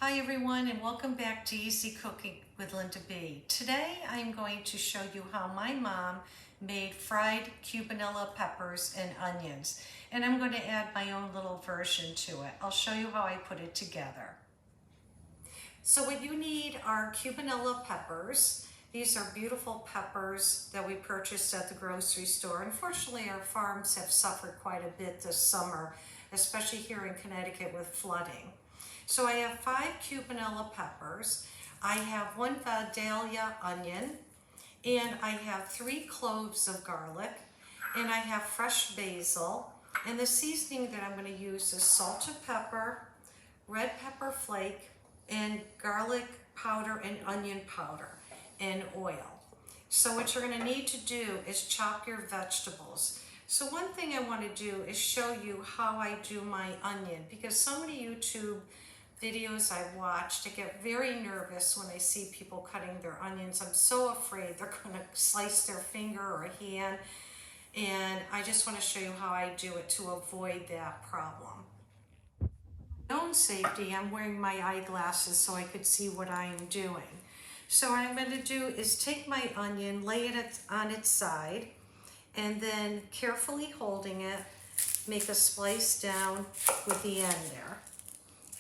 Hi everyone, and welcome back to Easy Cooking with Linda B. Today I'm going to show you how my mom made fried Cubanelle peppers and onions, and I'm going to add my own little version to it. I'll show you how I put it together. So what you need are Cubanelle peppers. These are beautiful peppers that we purchased at the grocery store. Unfortunately, our farms have suffered quite a bit this summer, especially here in Connecticut with flooding. So I have 5 Cubanelle peppers, I have 1 Vidalia onion, and I have 3 cloves of garlic, and I have fresh basil, and the seasoning that I'm going to use is salt and pepper, red pepper flake, and garlic powder and onion powder, and oil. So what you're going to need to do is chop your vegetables. So one thing I want to do is show you how I do my onion, because so many YouTube videos I watched, I get very nervous when I see people cutting their onions. I'm so afraid they're going to slice their finger or a hand, and I just want to show you how I do it to avoid that problem. For my own safety, I'm wearing my eyeglasses so I could see what I am doing. So what I'm going to do is take my onion, lay it on its side, and then carefully holding it, make a splice down with the end there.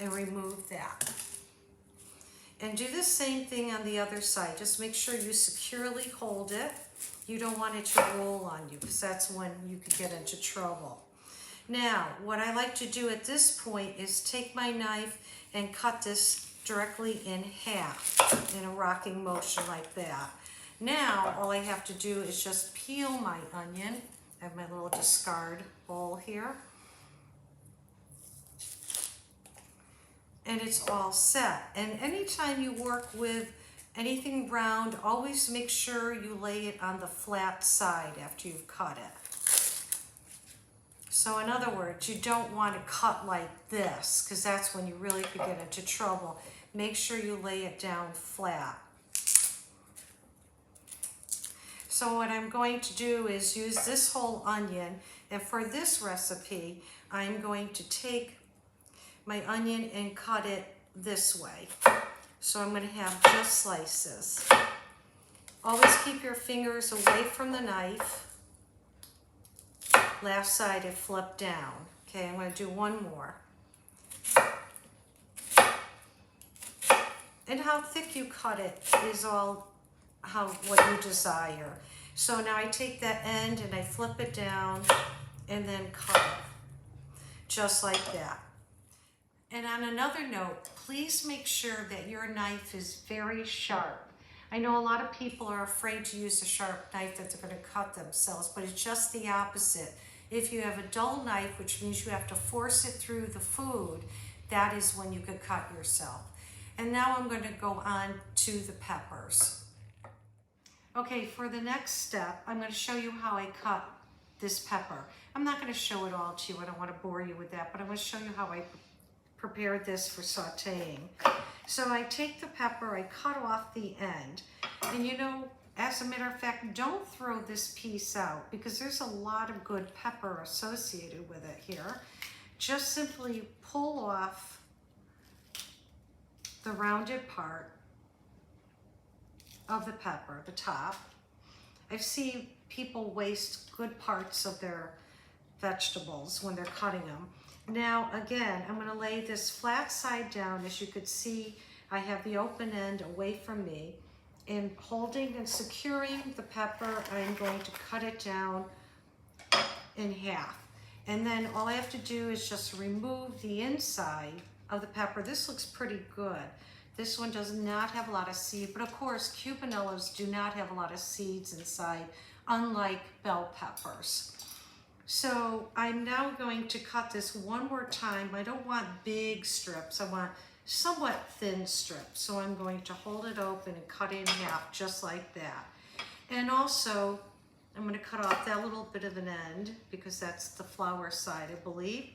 And remove that. And do the same thing on the other side. Just make sure you securely hold it. You don't want it to roll on you, because that's when you could get into trouble. Now, what I like to do at this point is take my knife and cut this directly in half in a rocking motion like that. Now, all I have to do is just peel my onion. I have my little discard bowl here. And it's all set. And anytime you work with anything round, always make sure you lay it on the flat side after you've cut it. So in other words, you don't want to cut like this, because that's when you really could get into trouble. Make sure you lay it down flat. So what I'm going to do is use this whole onion, and for this recipe, I'm going to take my onion and cut it this way. So I'm going to have just slices. Always keep your fingers away from the knife. Last side it flipped down. Okay, I'm going to do one more. And how thick you cut it is all what you desire. So now I take that end and I flip it down and then cut it. Just like that. And on another note, please make sure that your knife is very sharp. I know a lot of people are afraid to use a sharp knife that they're going to cut themselves, but it's just the opposite. If you have a dull knife, which means you have to force it through the food, that is when you could cut yourself. And now I'm going to go on to the peppers. Okay, for the next step, I'm going to show you how I cut this pepper. I'm not going to show it all to you. I don't want to bore you with that, but I'm going to show you how I prepared this for sauteing. So I take the pepper, I cut off the end, and you know, as a matter of fact, don't throw this piece out, because there's a lot of good pepper associated with it here. Just simply pull off the rounded part of the pepper, the top. I've seen people waste good parts of their vegetables when they're cutting them. Now again, I'm going to lay this flat side down. As you could see, I have the open end away from me, and holding and securing the pepper, I'm going to cut it down in half. And then all I have to do is just remove the inside of the pepper. This looks pretty good. This one does not have a lot of seed, but of course Cubanelles do not have a lot of seeds inside, unlike bell peppers. So I'm now going to cut this one more time. I don't want big strips. I want somewhat thin strips. So I'm going to hold it open and cut it in half just like that. And also, I'm going to cut off that little bit of an end, because that's the flower side, I believe.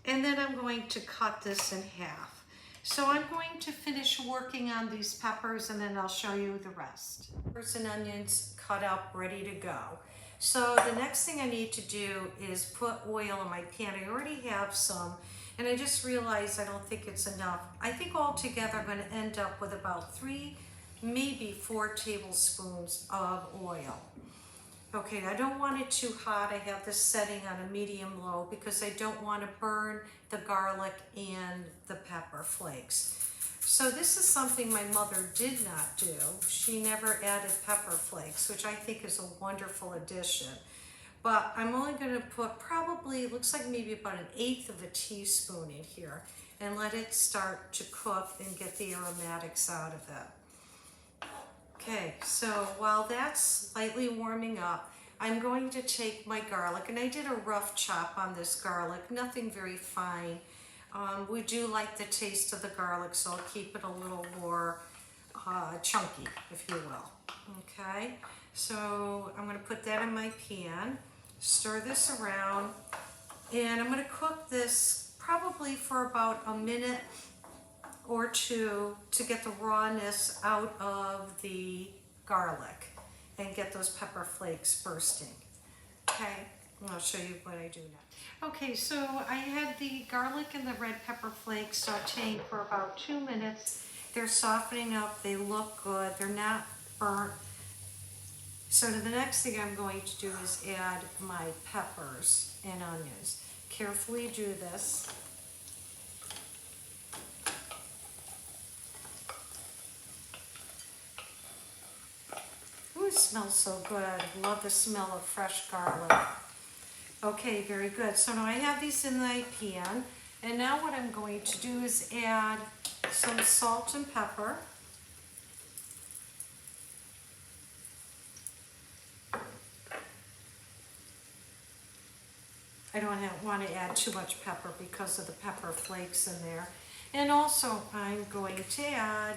And then I'm going to cut this in half. So I'm going to finish working on these peppers, and then I'll show you the rest. Peppers and onions cut up, ready to go. So the next thing I need to do is put oil in my pan. I already have some And I just realized I don't think it's enough. I think altogether I'm going to end up with about 3, maybe 4 tablespoons of oil. Okay, I don't want it too hot. I have this setting on a medium-low because I don't want to burn the garlic and the pepper flakes. So this is something my mother did not do. She never added pepper flakes, which I think is a wonderful addition. But I'm only going to put probably, it looks like maybe about 1/8 of a teaspoon in here and let it start to cook and get the aromatics out of it. Okay, so while that's lightly warming up, I'm going to take my garlic, and I did a rough chop on this garlic, nothing very fine. We do like the taste of the garlic, so I'll keep it a little more chunky, if you will. Okay, so I'm going to put that in my pan, stir this around, and I'm going to cook this probably for about a minute or 2 to get the rawness out of the garlic and get those pepper flakes bursting. Okay, and I'll show you what I do next. Okay, so I had the garlic and the red pepper flakes sauteing for about 2 minutes. They're softening up, they look good, they're not burnt. So the next thing I'm going to do is add my peppers and onions. Carefully do this. Ooh, it smells so good. Love the smell of fresh garlic. Okay, very good. So now I have these in my pan, and now what I'm going to do is add some salt and pepper. I don't want to add too much pepper because of the pepper flakes in there. And also I'm going to add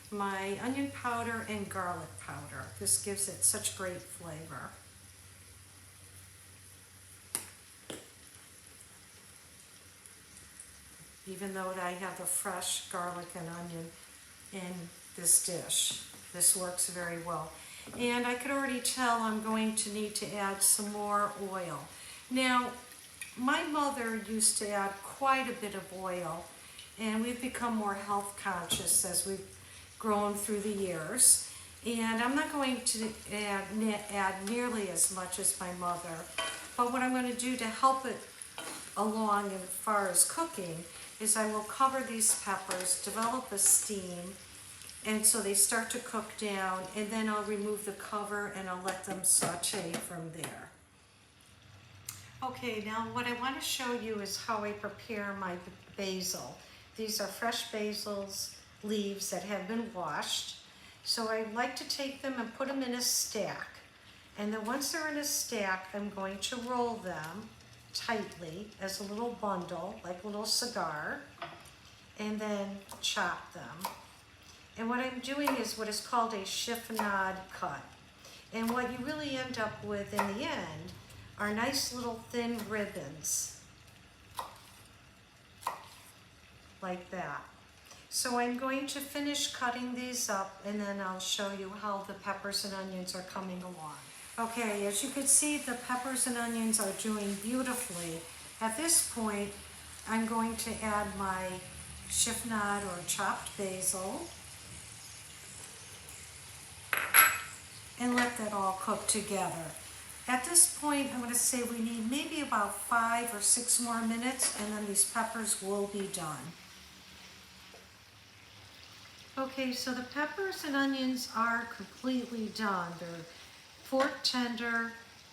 my onion powder and garlic powder. This gives it such great flavor. Even though I have the fresh garlic and onion in this dish, this works very well. And I could already tell I'm going to need to add some more oil. Now, my mother used to add quite a bit of oil, and we've become more health conscious as we've grown through the years. And I'm not going to add nearly as much as my mother, but what I'm going to do to help it along as far as cooking is I will cover these peppers, develop a steam, and so they start to cook down, and then I'll remove the cover and I'll let them saute from there. Okay, now what I want to show you is how I prepare my basil. These are fresh basil's leaves that have been washed. So I like to take them and put them in a stack. And then once they're in a stack, I'm going to roll them tightly as a little bundle, like a little cigar, and then chop them. And what I'm doing is what is called a chiffonade cut. And what you really end up with in the end are nice little thin ribbons, like that. So I'm going to finish cutting these up, and then I'll show you how the peppers and onions are coming along. Okay, as you can see, the peppers and onions are doing beautifully. At this point, I'm going to add my chiffonade or chopped basil and let that all cook together. At this point, I'm going to say we need maybe about 5 or 6 more minutes, and then these peppers will be done. Okay, so the peppers and onions are completely done. They're fork tender,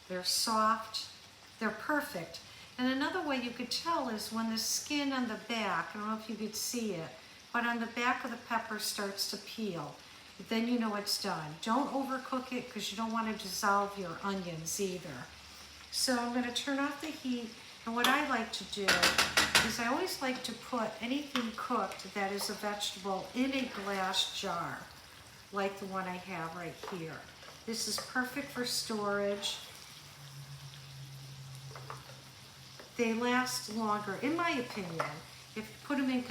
they're soft, they're perfect. And another way you could tell is when the skin on the back, I don't know if you could see it, but on the back of the pepper starts to peel. Then you know it's done. Don't overcook it because you don't want to dissolve your onions either. So I'm going to turn off the heat, and what I like to do is I always like to put anything cooked that is a vegetable in a glass jar, like the one I have right here. This is perfect for storage. They last longer, in my opinion. If you put them in a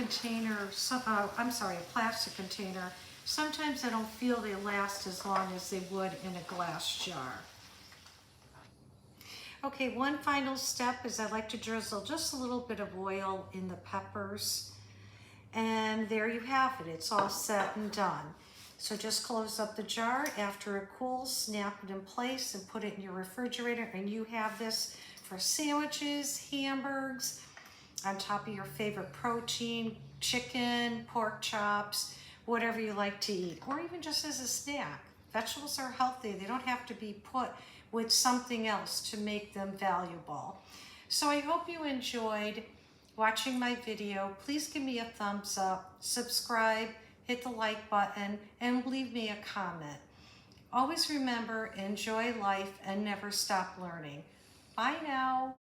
plastic container, sometimes I don't feel they last as long as they would in a glass jar. Okay, one final step is I like to drizzle just a little bit of oil in the peppers. And there you have it. It's all set and done. So just close up the jar. After it cools, snap it in place and put it in your refrigerator. And you have this for sandwiches, hamburgers, on top of your favorite protein, chicken, pork chops, whatever you like to eat, or even just as a snack. Vegetables are healthy. They don't have to be put with something else to make them valuable. So I hope you enjoyed watching my video. Please give me a thumbs up, subscribe, hit the like button, and leave me a comment. Always remember, enjoy life and never stop learning. Bye now.